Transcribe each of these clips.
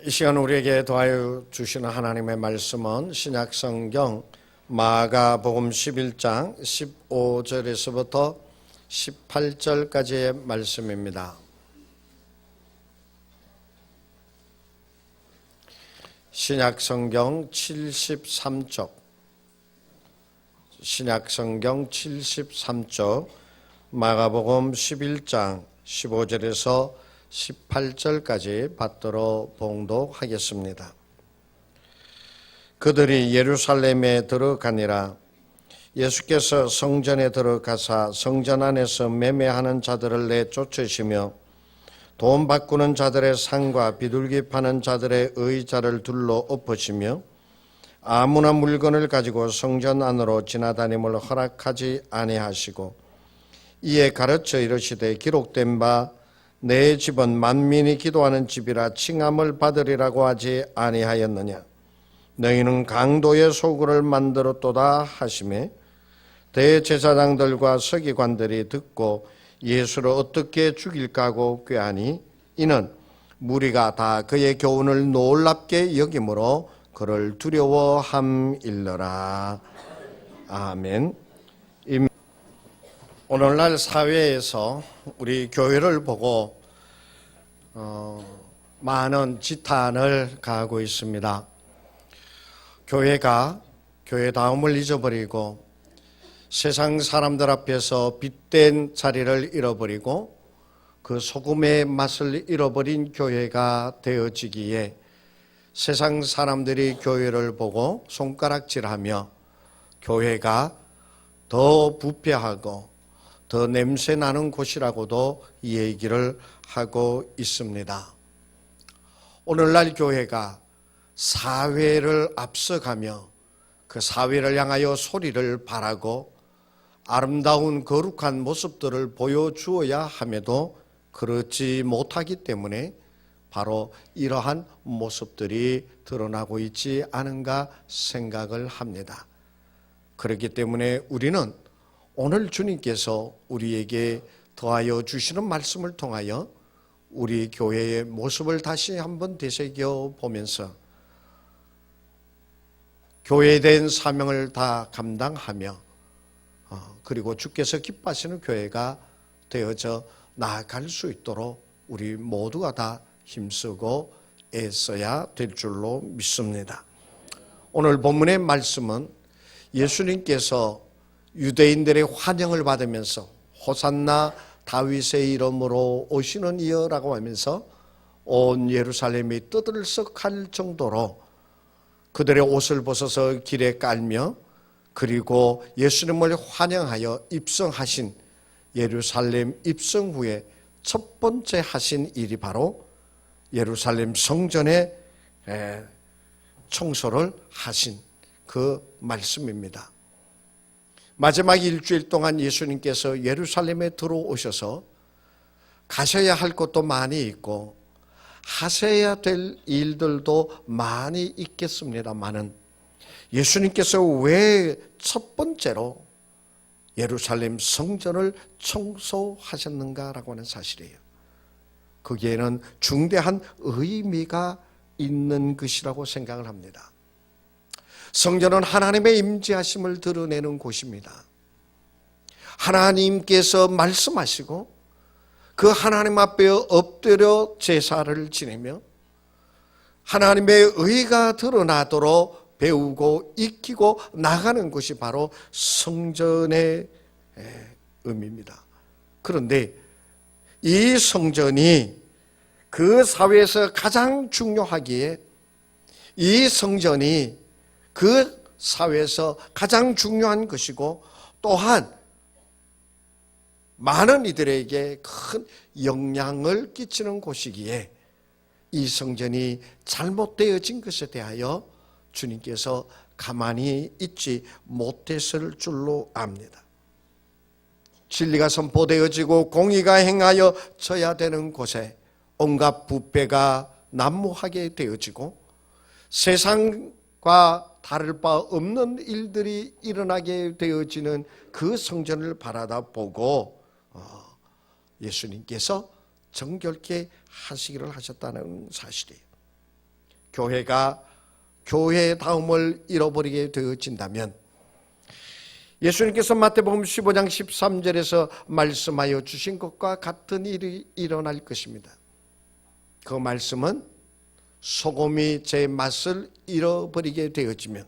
이 시간 우리에게 도와여 주시는 하나님의 말씀은 신약성경 마가복음 11장 15절에서부터 18절까지의 말씀입니다. 신약성경 73쪽 마가복음 11장 15절에서 18절까지 받들어 봉독하겠습니다. 그들이 예루살렘에 들어가니라. 예수께서 성전에 들어가사 성전 안에서 매매하는 자들을 내쫓으시며 돈 바꾸는 자들의 상과 비둘기 파는 자들의 의자를 둘러 엎으시며 아무나 물건을 가지고 성전 안으로 지나다님을 허락하지 아니하시고 이에 가르쳐 이르시되 기록된 바 내 집은 만민이 기도하는 집이라 칭함을 받으리라고 하지 아니하였느냐. 너희는 강도의 소굴을 만들었도다 하시매 대제사장들과 서기관들이 듣고 예수를 어떻게 죽일까 하고 꾀하니 이는 무리가 다 그의 교훈을 놀랍게 여김으로 그를 두려워함일러라. 아멘. 오늘날 사회에서 우리 교회를 보고 많은 지탄을 가하고 있습니다. 교회가 교회다움을 잊어버리고 세상 사람들 앞에서 빗된 자리를 잃어버리고 그 소금의 맛을 잃어버린 교회가 되어지기에 세상 사람들이 교회를 보고 손가락질하며 교회가 더 부패하고 더 냄새나는 곳이라고도 얘기를 하고 있습니다. 오늘날 교회가 사회를 앞서가며 그 사회를 향하여 소리를 바라고 아름다운 거룩한 모습들을 보여주어야 함에도 그렇지 못하기 때문에 바로 이러한 모습들이 드러나고 있지 않은가 생각을 합니다. 그렇기 때문에 우리는 오늘 주님께서 우리에게 더하여 주시는 말씀을 통하여 우리 교회의 모습을 다시 한번 되새겨 보면서 교회에 대한 사명을 다 감당하며 그리고 주께서 기뻐하시는 교회가 되어져 나아갈 수 있도록 우리 모두가 다 힘쓰고 애써야 될 줄로 믿습니다. 오늘 본문의 말씀은 예수님께서 유대인들의 환영을 받으면서 호산나 다윗의 이름으로 오시는 이여라고 하면서 온 예루살렘이 떠들썩할 정도로 그들의 옷을 벗어서 길에 깔며 그리고 예수님을 환영하여 입성하신 예루살렘 입성 후에 첫 번째 하신 일이 바로 예루살렘 성전의 청소를 하신 그 말씀입니다. 마지막 일주일 동안 예수님께서 예루살렘에 들어오셔서 가셔야 할 것도 많이 있고 하셔야 될 일들도 많이 있겠습니다만은 예수님께서 왜 첫 번째로 예루살렘 성전을 청소하셨는가라고 하는 사실이에요. 거기에는 중대한 의미가 있는 것이라고 생각을 합니다. 성전은 하나님의 임재하심을 드러내는 곳입니다. 하나님께서 말씀하시고 그 하나님 앞에 엎드려 제사를 지내며 하나님의 의가 드러나도록 배우고 익히고 나가는 것이 바로 성전의 의미입니다. 그런데 이 성전이 그 사회에서 가장 중요하기에 이 성전이 그 사회에서 가장 중요한 것이고 또한 많은 이들에게 큰 영향을 끼치는 곳이기에 이 성전이 잘못되어진 것에 대하여 주님께서 가만히 있지 못했을 줄로 압니다. 진리가 선포되어지고 공의가 행하여져야 되는 곳에 온갖 부패가 난무하게 되어지고 세상과 다를 바 없는 일들이 일어나게 되어지는 그 성전을 바라다 보고 예수님께서 정결케 하시기를 하셨다는 사실이에요. 교회가 교회다움을 잃어버리게 되어진다면 예수님께서 마태복음 15장 13절에서 말씀하여 주신 것과 같은 일이 일어날 것입니다. 그 말씀은 소금이 제 맛을 잃어버리게 되어지면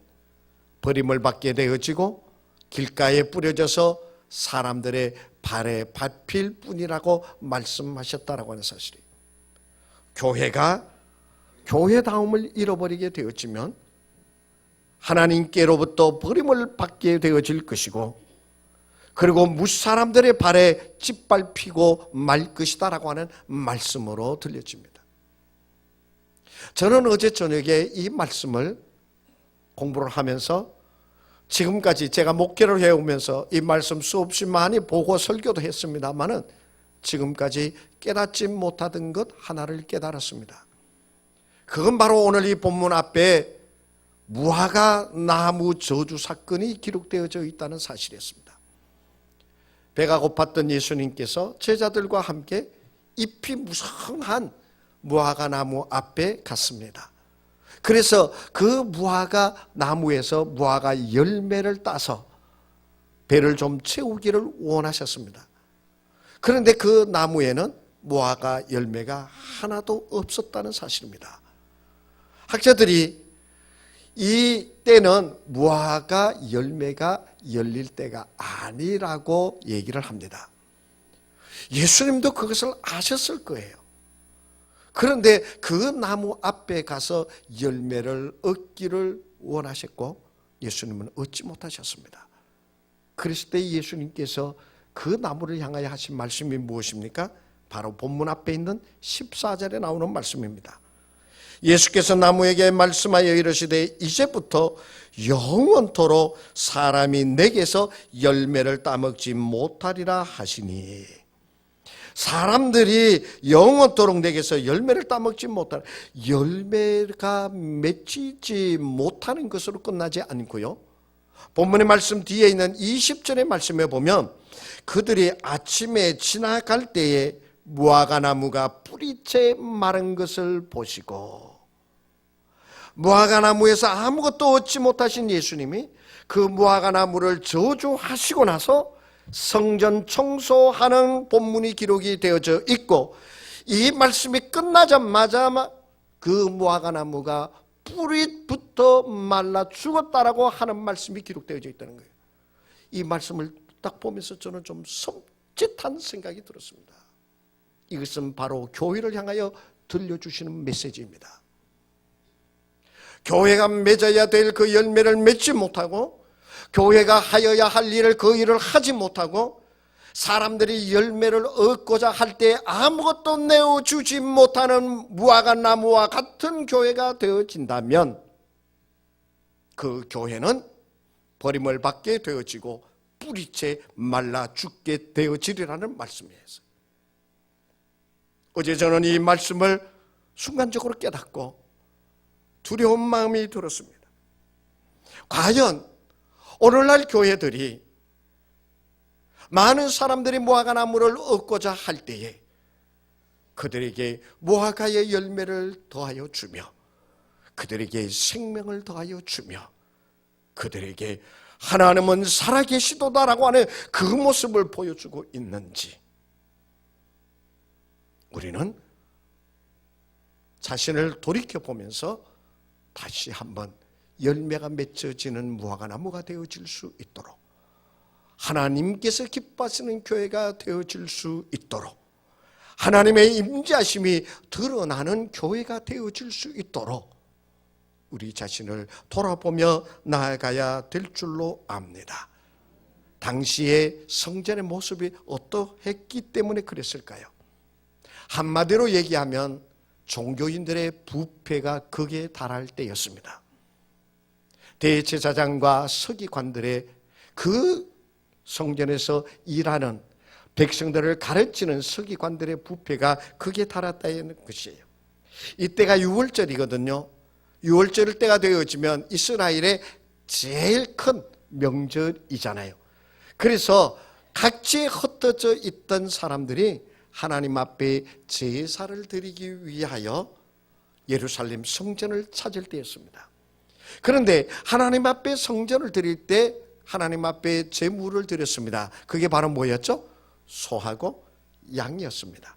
버림을 받게 되어지고 길가에 뿌려져서 사람들의 발에 밟힐 뿐이라고 말씀하셨다라고 하는 사실이에요. 교회가 교회다움을 잃어버리게 되어지면 하나님께로부터 버림을 받게 되어질 것이고, 그리고 사람들의 발에 짓밟히고 말 것이다라고 하는 말씀으로 들려집니다. 저는 어제 저녁에 이 말씀을 공부를 하면서 지금까지 제가 목회를 해오면서 이 말씀 수없이 많이 보고 설교도 했습니다마는 지금까지 깨닫지 못하던 것 하나를 깨달았습니다. 그건 바로 오늘 이 본문 앞에 무화과 나무 저주 사건이 기록되어져 있다는 사실이었습니다. 배가 고팠던 예수님께서 제자들과 함께 잎이 무성한 무화과 나무 앞에 갔습니다. 그래서 그 무화과 나무에서 무화과 열매를 따서 배를 좀 채우기를 원하셨습니다. 그런데 그 나무에는 무화과 열매가 하나도 없었다는 사실입니다. 학자들이 이 때는 무화과 열매가 열릴 때가 아니라고 얘기를 합니다. 예수님도 그것을 아셨을 거예요. 그런데 그 나무 앞에 가서 열매를 얻기를 원하셨고 예수님은 얻지 못하셨습니다. 그랬을 때 예수님께서 그 나무를 향하여 하신 말씀이 무엇입니까? 바로 본문 앞에 있는 14절에 나오는 말씀입니다. 예수께서 나무에게 말씀하여 이르시되 이제부터 영원토록 사람이 내게서 열매를 따먹지 못하리라 하시니, 사람들이 영원토록 내게서 열매를 따먹지 못하는, 열매가 맺히지 못하는 것으로 끝나지 않고요, 본문의 말씀 뒤에 있는 20절의 말씀에 보면 그들이 아침에 지나갈 때에 무화과 나무가 뿌리채 마른 것을 보시고, 무화과 나무에서 아무것도 얻지 못하신 예수님이 그 무화과 나무를 저주하시고 나서 성전 청소하는 본문이 기록이 되어져 있고, 이 말씀이 끝나자마자 그 무화과 나무가 뿌리부터 말라 죽었다라고 하는 말씀이 기록되어져 있다는 거예요. 이 말씀을 딱 보면서 저는 좀 섬찟한 생각이 들었습니다. 이것은 바로 교회를 향하여 들려주시는 메시지입니다. 교회가 맺어야 될 그 열매를 맺지 못하고, 교회가 하여야 할 일을 그 일을 하지 못하고, 사람들이 열매를 얻고자 할 때 아무것도 내어주지 못하는 무화과 나무와 같은 교회가 되어진다면 그 교회는 버림을 받게 되어지고 뿌리채 말라 죽게 되어지리라는 말씀이에요. 어제 저는 이 말씀을 순간적으로 깨닫고 두려운 마음이 들었습니다. 과연 오늘날 교회들이 많은 사람들이 무화과 나무를 얻고자 할 때에 그들에게 무화과의 열매를 더하여 주며, 그들에게 생명을 더하여 주며, 그들에게 하나님은 살아계시도다라고 하는 그 모습을 보여주고 있는지, 우리는 자신을 돌이켜보면서 다시 한번 열매가 맺혀지는 무화과 나무가 되어질 수 있도록, 하나님께서 기뻐하시는 교회가 되어질 수 있도록, 하나님의 임재하심이 드러나는 교회가 되어질 수 있도록 우리 자신을 돌아보며 나아가야 될 줄로 압니다. 당시의 성전의 모습이 어떠했기 때문에 그랬을까요? 한마디로 얘기하면 종교인들의 부패가 극에 달할 때였습니다. 대제사장과 서기관들의 그 성전에서 일하는 백성들을 가르치는 서기관들의 부패가 극에 달했다는 것이에요. 이때가 6월절이거든요. 6월절 때가 되어지면 이스라엘의 제일 큰 명절이잖아요. 그래서 각지에 흩어져 있던 사람들이 하나님 앞에 제사를 드리기 위하여 예루살렘 성전을 찾을 때였습니다. 그런데 하나님 앞에 성전을 드릴 때 하나님 앞에 제물을 드렸습니다. 그게 바로 뭐였죠? 소하고 양이었습니다.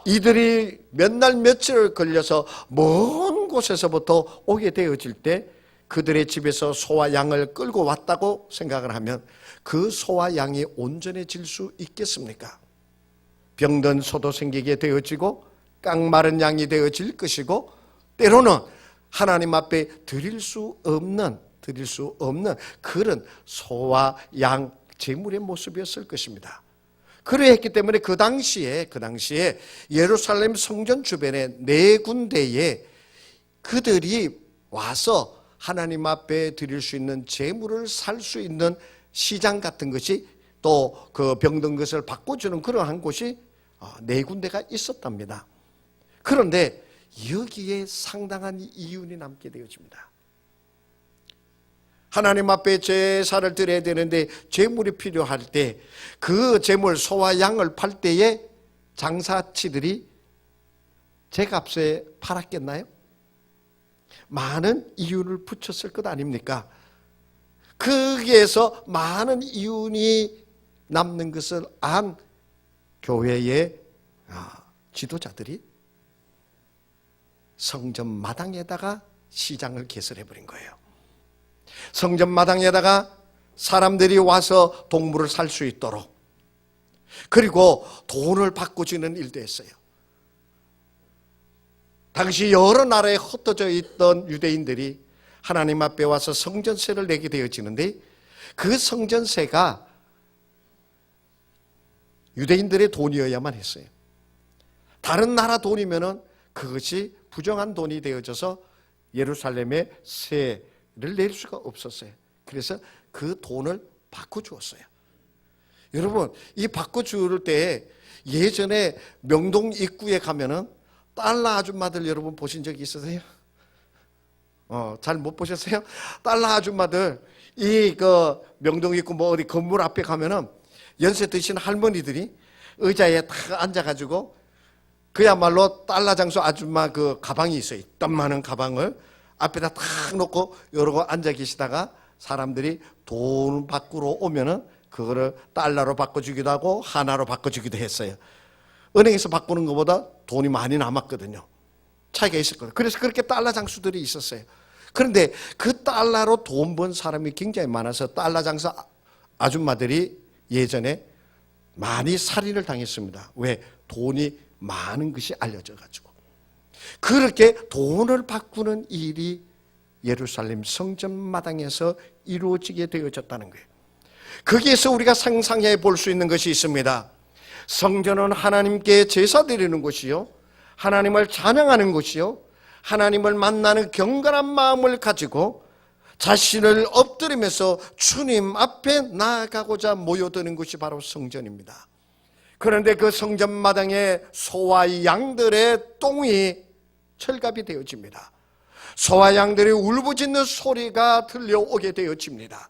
이들이 몇 날 며칠을 걸려서 먼 곳에서부터 오게 되어질 때 그들의 집에서 소와 양을 끌고 왔다고 생각을 하면 그 소와 양이 온전해질 수 있겠습니까? 병든 소도 생기게 되어지고 깡마른 양이 되어질 것이고 때로는 하나님 앞에 드릴 수 없는 그런 소와 양 제물의 모습이었을 것입니다. 그러했기 때문에 그 당시에 예루살렘 성전 주변에 4군데에 그들이 와서 하나님 앞에 드릴 수 있는 제물을 살 수 있는 시장 같은 것이 또 그 병든 것을 바꿔주는 그러한 곳이 4군데가 있었답니다. 그런데 여기에 상당한 이윤이 남게 되어집니다. 하나님 앞에 제사를 드려야 되는데 제물이 필요할 때 그 제물 소와 양을 팔 때에 장사치들이 제값에 팔았겠나요? 많은 이윤을 붙였을 것 아닙니까? 거기에서 많은 이윤이 남는 것을 안 교회의 지도자들이 성전 마당에다가 시장을 개설해버린 거예요. 성전 마당에다가 사람들이 와서 동물을 살 수 있도록, 그리고 돈을 바꿔주는 일도 했어요. 당시 여러 나라에 흩어져 있던 유대인들이 하나님 앞에 와서 성전세를 내게 되어지는데 그 성전세가 유대인들의 돈이어야만 했어요. 다른 나라 돈이면은 그것이 부정한 돈이 되어져서 예루살렘에 세를 낼 수가 없었어요. 그래서 그 돈을 바꿔주었어요. 여러분, 이 바꿔줄 때 예전에 명동 입구에 가면은 달러 아줌마들 여러분 보신 적이 있으세요? 잘 못 보셨어요? 달러 아줌마들 명동 입구 어디 건물 앞에 가면은 연세 드신 할머니들이 의자에 딱 앉아가지고 그야말로 달러 장수 아줌마 그 가방이 있어요. 땀 많은 가방을 앞에다 탁 놓고 이러고 앉아 계시다가 사람들이 돈 바꾸러 오면은 그거를 달러로 바꿔주기도 하고 하나로 바꿔주기도 했어요. 은행에서 바꾸는 것보다 돈이 많이 남았거든요. 차이가 있었거든요. 그래서 그렇게 달러 장수들이 있었어요. 그런데 그 달러로 돈 번 사람이 굉장히 많아서 달러 장수 아줌마들이 예전에 많이 살인을 당했습니다. 왜? 돈이 많은 것이 알려져가지고. 그렇게 돈을 바꾸는 일이 예루살렘 성전 마당에서 이루어지게 되어졌다는 거예요. 거기에서 우리가 상상해 볼 수 있는 것이 있습니다. 성전은 하나님께 제사 드리는 곳이요, 하나님을 찬양하는 곳이요, 하나님을 만나는 경건한 마음을 가지고 자신을 엎드리면서 주님 앞에 나아가고자 모여드는 것이 바로 성전입니다. 그런데 그 성전 마당에 소와 양들의 똥이 철갑이 되어집니다. 소와 양들이 울부짖는 소리가 들려오게 되어집니다.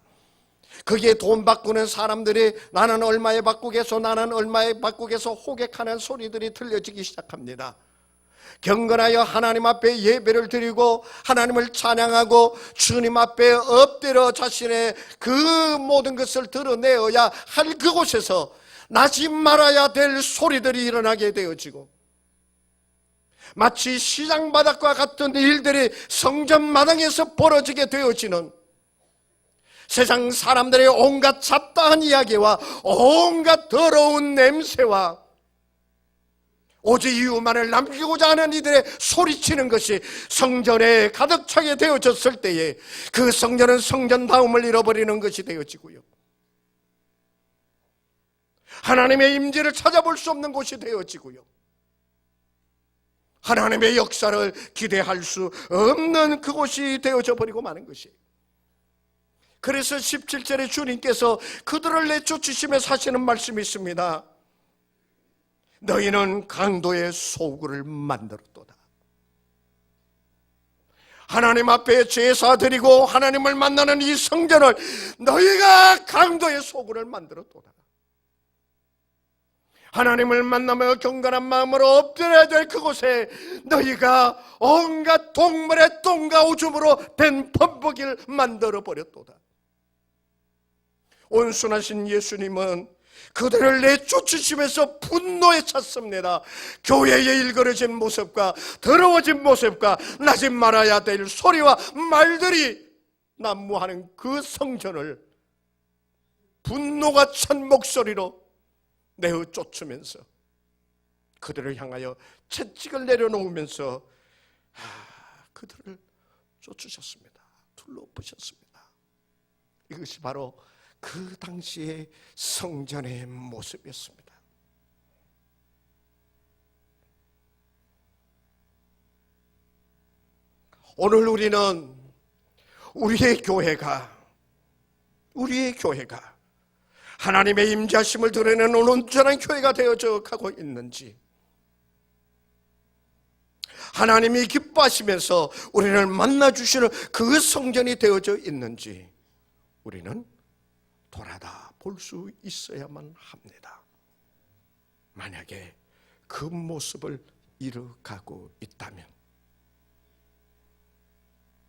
거기에 돈 바꾸는 사람들이 나는 얼마에 바꾸겠소, 나는 얼마에 바꾸겠소 호객하는 소리들이 들려지기 시작합니다. 경건하여 하나님 앞에 예배를 드리고 하나님을 찬양하고 주님 앞에 엎드려 자신의 그 모든 것을 드러내어야 할 그곳에서 나지 말아야 될 소리들이 일어나게 되어지고, 마치 시장 바닥과 같은 일들이 성전 마당에서 벌어지게 되어지는, 세상 사람들의 온갖 잡다한 이야기와 온갖 더러운 냄새와 오직 이유만을 남기고자 하는 이들의 소리치는 것이 성전에 가득 차게 되어졌을 때에 그 성전은 성전다움을 잃어버리는 것이 되어지고요, 하나님의 임재를 찾아볼 수 없는 곳이 되어지고요, 하나님의 역사를 기대할 수 없는 그곳이 되어져 버리고 마는 것이에요. 그래서 17절에 주님께서 그들을 내쫓으시면서 하시는 말씀이 있습니다. 너희는 강도의 소굴을 만들었도다. 하나님 앞에 제사 드리고 하나님을 만나는 이 성전을 너희가 강도의 소굴을 만들었도다. 하나님을 만나며 경건한 마음으로 엎드려야 될 그곳에 너희가 온갖 동물의 똥과 오줌으로 된 범벅을 만들어 버렸도다. 온순하신 예수님은 그들을 내쫓으시면서 분노에 찼습니다. 교회의 일그러진 모습과 더러워진 모습과 나지 말아야 될 소리와 말들이 난무하는 그 성전을 분노가 찬 목소리로 내어 쫓으면서 그들을 향하여 채찍을 내려놓으면서 그들을 쫓으셨습니다. 둘러보셨습니다. 이것이 바로 그 당시의 성전의 모습이었습니다. 오늘 우리는 우리의 교회가 하나님의 임재하심을 드러내는 온전한 교회가 되어져 가고 있는지, 하나님이 기뻐하시면서 우리를 만나주시는 그 성전이 되어져 있는지 우리는 돌아다 볼 수 있어야만 합니다. 만약에 그 모습을 잃어가고 있다면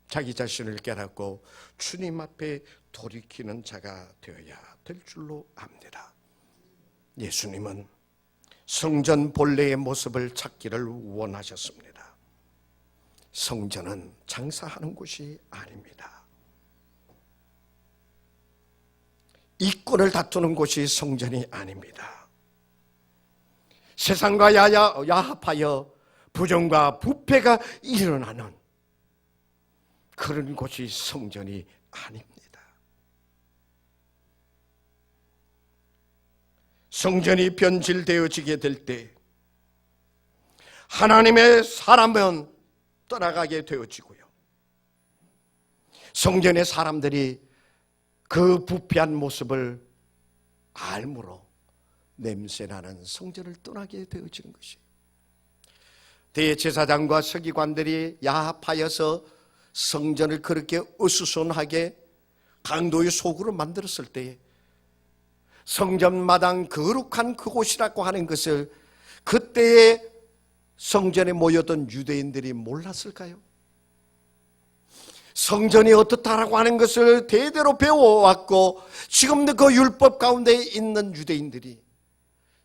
자기 자신을 깨닫고 주님 앞에 돌이키는 자가 되어야 될 줄로 압니다. 예수님은 성전 본래의 모습을 찾기를 원하셨습니다. 성전은 장사하는 곳이 아닙니다. 이권을 다투는 곳이 성전이 아닙니다. 세상과 야합하여 부정과 부패가 일어나는 그런 곳이 성전이 아닙니다. 성전이 변질되어지게 될 때 하나님의 사람은 떠나가게 되어지고요, 성전의 사람들이 그 부패한 모습을 알므로 냄새나는 성전을 떠나게 되어지는 것이, 대제사장과 서기관들이 야합하여서 성전을 그렇게 어수선하게 강도의 소굴을 만들었을 때 성전마당 거룩한 그곳이라고 하는 것을 그때의 성전에 모였던 유대인들이 몰랐을까요? 성전이 어떻다라고 하는 것을 대대로 배워왔고 지금도 그 율법 가운데 있는 유대인들이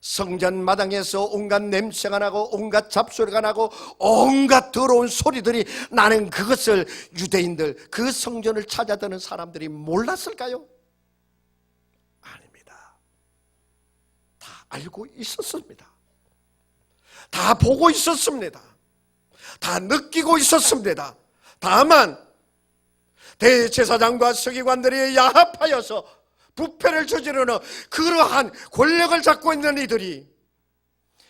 성전 마당에서 온갖 냄새가 나고 온갖 잡소리가 나고 온갖 더러운 소리들이 나는 그것을 유대인들, 그 성전을 찾아드는 사람들이 몰랐을까요? 아닙니다. 다 알고 있었습니다. 다 보고 있었습니다. 다 느끼고 있었습니다. 다만 대제사장과 서기관들이 야합하여서 부패를 저지르는 그러한 권력을 잡고 있는 이들이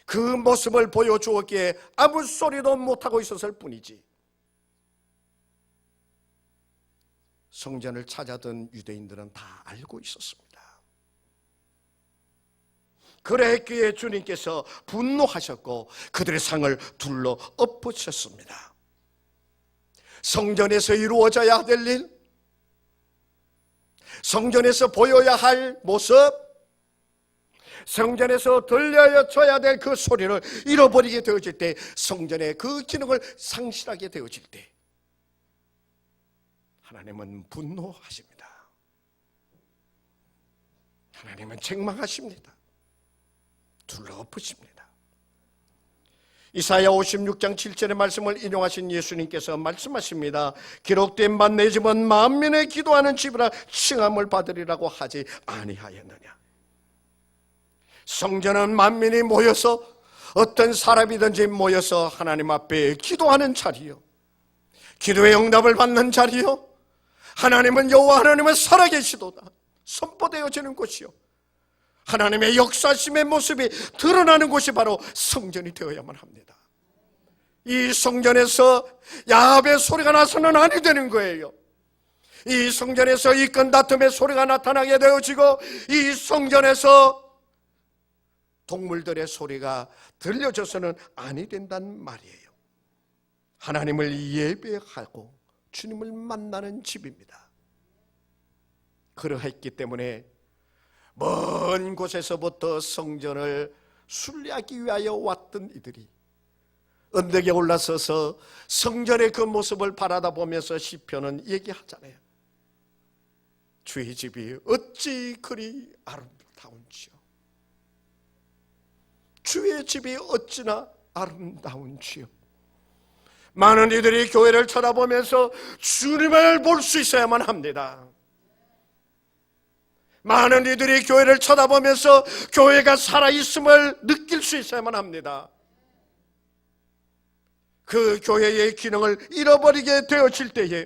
그 모습을 보여주었기에 아무 소리도 못하고 있었을 뿐이지, 성전을 찾아든 유대인들은 다 알고 있었습니다. 그랬기에 주님께서 분노하셨고 그들의 상을 둘러 엎으셨습니다. 성전에서 이루어져야 될 일, 성전에서 보여야 할 모습, 성전에서 들려줘야 될 그 소리를 잃어버리게 되어질 때, 성전의 그 기능을 상실하게 되어질 때 하나님은 분노하십니다. 하나님은 책망하십니다. 둘러엎으십니다. 이사야 56장 7절의 말씀을 인용하신 예수님께서 말씀하십니다. 기록된 바 내 집은 만민의 기도하는 집이라 칭함을 받으리라고 하지 아니하였느냐. 성전은 만민이 모여서, 어떤 사람이든지 모여서 하나님 앞에 기도하는 자리요, 기도의 응답을 받는 자리요, 하나님은 여호와 하나님은 살아계시도다 선포되어지는 곳이요, 하나님의 역사심의 모습이 드러나는 곳이 바로 성전이 되어야만 합니다. 이 성전에서 야합의 소리가 나서는 아니 되는 거예요. 이 성전에서 이권 다툼의 소리가 나타나게 되어지고 이 성전에서 동물들의 소리가 들려져서는 아니 된단 말이에요. 하나님을 예배하고 주님을 만나는 집입니다. 그러했기 때문에 먼 곳에서부터 성전을 순례하기 위하여 왔던 이들이 언덕에 올라서서 성전의 그 모습을 바라다 보면서 시편은 얘기하잖아요. 주의 집이 어찌 그리 아름다운지요. 주의 집이 어찌나 아름다운지요. 많은 이들이 교회를 쳐다보면서 주님을 볼 수 있어야만 합니다. 많은 이들이 교회를 쳐다보면서 교회가 살아있음을 느낄 수 있어야만 합니다. 그 교회의 기능을 잃어버리게 되어질 때에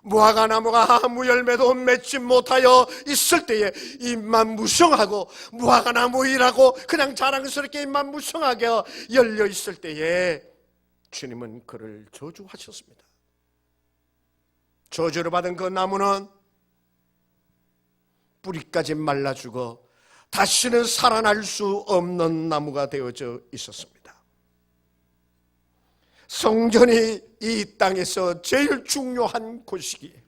무화과 나무가 아무 열매도 맺지 못하여 있을 때에 입만 무성하고 무화과 나무이라고 그냥 자랑스럽게 입만 무성하게 열려 있을 때에 주님은 그를 저주하셨습니다. 저주를 받은 그 나무는 뿌리까지 말라 죽어 다시는 살아날 수 없는 나무가 되어져 있었습니다. 성전이 이 땅에서 제일 중요한 곳이기에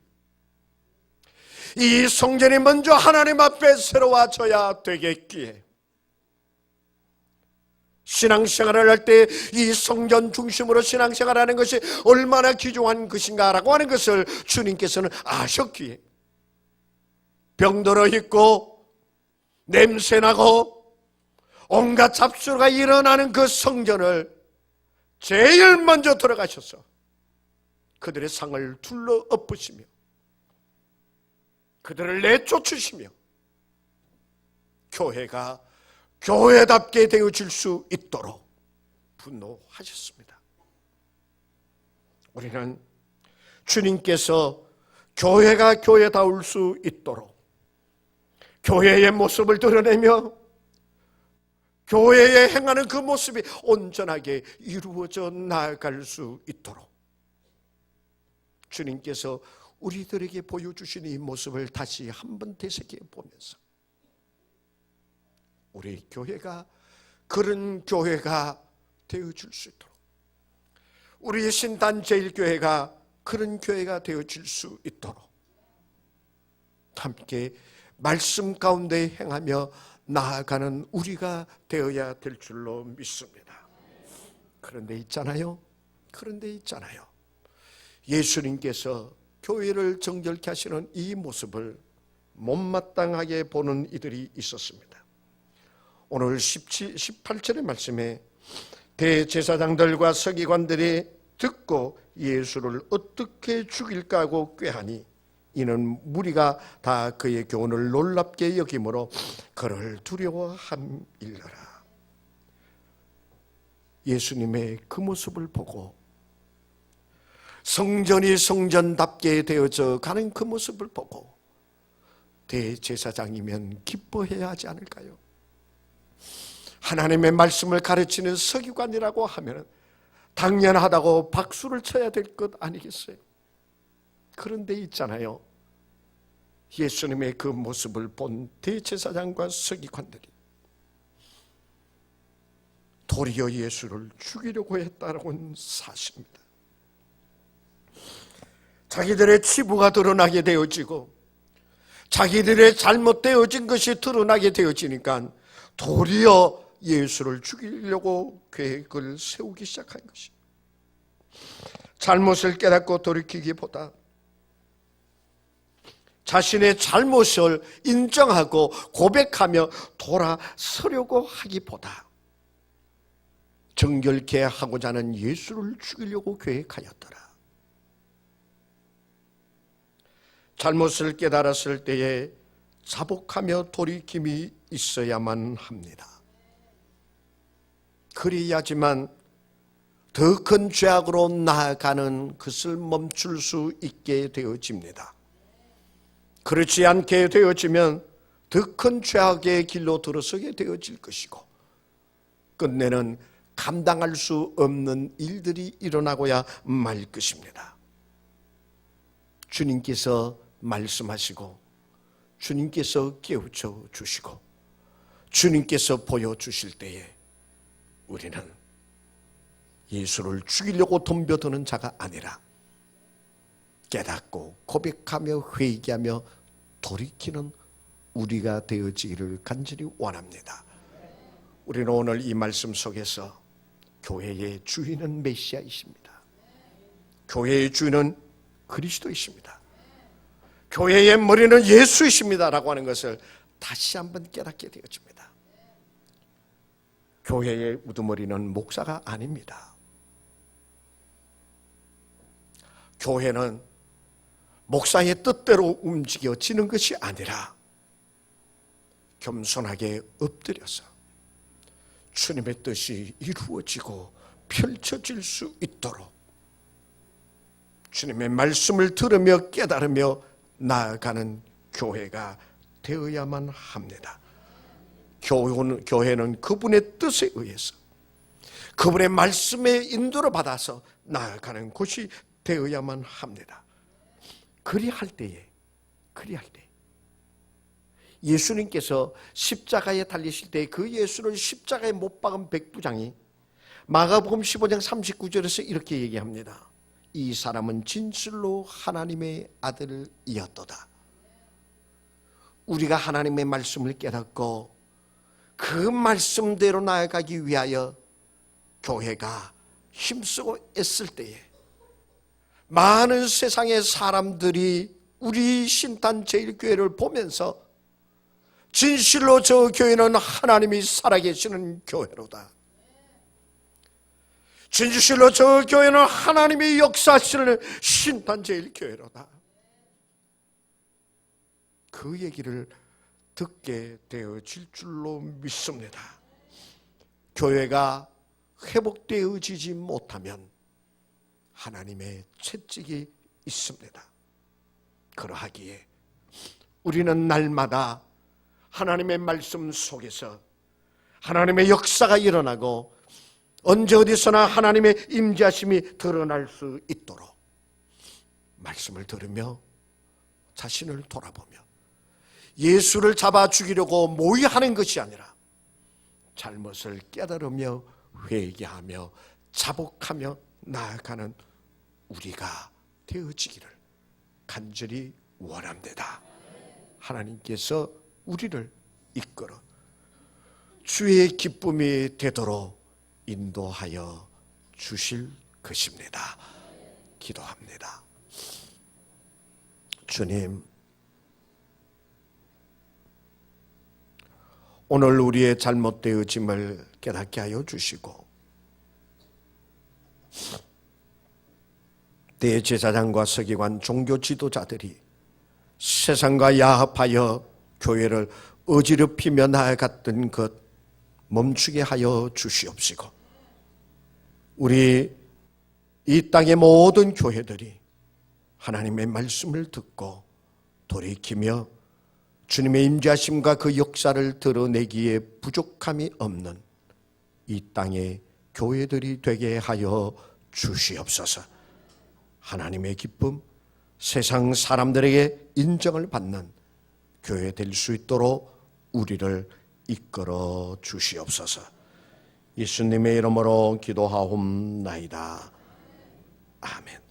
이 성전이 먼저 하나님 앞에 세워져야 되겠기에 신앙생활을 할 때 이 성전 중심으로 신앙생활하는 것이 얼마나 귀중한 것인가라고 하는 것을 주님께서는 아셨기에 병들어 있고 냄새나고 온갖 잡수가 일어나는 그 성전을 제일 먼저 들어가셔서 그들의 상을 둘러 엎으시며 그들을 내쫓으시며 교회가 교회답게 되어질 수 있도록 분노하셨습니다. 우리는 주님께서 교회가 교회다울 수 있도록 교회의 모습을 드러내며 교회에 행하는 그 모습이 온전하게 이루어져 나아갈 수 있도록 주님께서 우리들에게 보여주신 이 모습을 다시 한번 되새겨 보면서 우리 교회가 그런 교회가 되어줄 수 있도록 우리 신단제일교회가 그런 교회가 되어질 수 있도록 함께 말씀 가운데 행하며 나아가는 우리가 되어야 될 줄로 믿습니다. 그런데 있잖아요. 예수님께서 교회를 정결케 하시는 이 모습을 못마땅하게 보는 이들이 있었습니다. 오늘 18절의 말씀에 대제사장들과 서기관들이 듣고 예수를 어떻게 죽일까 하고 꾀하니 이는 무리가 다 그의 교훈을 놀랍게 여김으로 그를 두려워함일러라. 예수님의 그 모습을 보고 성전이 성전답게 되어져 가는 그 모습을 보고 대제사장이면 기뻐해야 하지 않을까요? 하나님의 말씀을 가르치는 서기관이라고 하면 당연하다고 박수를 쳐야 될 것 아니겠어요? 그런데 있잖아요. 예수님의 그 모습을 본 대제사장과 서기관들이 도리어 예수를 죽이려고 했다라고는 사실입니다. 자기들의 치부가 드러나게 되어지고 자기들의 잘못되어진 것이 드러나게 되어지니까 도리어 예수를 죽이려고 계획을 세우기 시작한 것입니다. 잘못을 깨닫고 돌이키기보다 자신의 잘못을 인정하고 고백하며 돌아서려고 하기보다 정결케 하고자 하는 예수를 죽이려고 계획하였더라. 잘못을 깨달았을 때에 자복하며 돌이킴이 있어야만 합니다. 그래야지만 더 큰 죄악으로 나아가는 것을 멈출 수 있게 되어집니다. 그렇지 않게 되어지면 더 큰 죄악의 길로 들어서게 되어질 것이고 끝내는 감당할 수 없는 일들이 일어나고야 말 것입니다. 주님께서 말씀하시고 주님께서 깨우쳐 주시고 주님께서 보여주실 때에 우리는 예수를 죽이려고 덤벼드는 자가 아니라 깨닫고 고백하며 회개하며 돌이키는 우리가 되어지기를 간절히 원합니다. 우리는 오늘 이 말씀 속에서 교회의 주인은 메시아이십니다. 교회의 주인은 그리스도이십니다. 교회의 머리는 예수이십니다라고 하는 것을 다시 한번 깨닫게 되어집니다. 교회의 우두머리는 목사가 아닙니다. 교회는 목사의 뜻대로 움직여지는 것이 아니라 겸손하게 엎드려서 주님의 뜻이 이루어지고 펼쳐질 수 있도록 주님의 말씀을 들으며 깨달으며 나아가는 교회가 되어야만 합니다. 교회는 그분의 뜻에 의해서 그분의 말씀의 인도를 받아서 나아가는 곳이 되어야만 합니다. 그리할 때 예수님께서 십자가에 달리실 때 그 예수를 십자가에 못 박은 백부장이 마가복음 15장 39절에서 이렇게 얘기합니다. 이 사람은 진실로 하나님의 아들이었도다. 우리가 하나님의 말씀을 깨닫고 그 말씀대로 나아가기 위하여 교회가 힘쓰고 애쓸 때에 많은 세상의 사람들이 우리 신탄제일교회를 보면서 진실로 저 교회는 하나님이 살아계시는 교회로다. 진실로 저 교회는 하나님이 역사하시는 신탄제일교회로다. 그 얘기를 듣게 되어질 줄로 믿습니다. 교회가 회복되어지지 못하면 하나님의 채찍이 있습니다. 그러하기에 우리는 날마다 하나님의 말씀 속에서 하나님의 역사가 일어나고 언제 어디서나 하나님의 임재하심이 드러날 수 있도록 말씀을 들으며 자신을 돌아보며 예수를 잡아 죽이려고 모의하는 것이 아니라 잘못을 깨달으며 회개하며 자복하며 나아가는 우리가 되어지기를 간절히 원합니다. 하나님께서 우리를 이끌어 주의 기쁨이 되도록 인도하여 주실 것입니다. 기도합니다. 주님, 오늘 우리의 잘못되어짐을 깨닫게 하여 주시고 대제사장과 서기관 종교 지도자들이 세상과 야합하여 교회를 어지럽히며 나아갔던 것 멈추게 하여 주시옵시고 우리 이 땅의 모든 교회들이 하나님의 말씀을 듣고 돌이키며 주님의 임재하심과 그 역사를 드러내기에 부족함이 없는 이 땅의 교회들이 되게 하여 주시옵소서. 하나님의 기쁨, 세상 사람들에게 인정을 받는 교회 될 수 있도록 우리를 이끌어 주시옵소서. 예수님의 이름으로 기도하옵나이다. 아멘.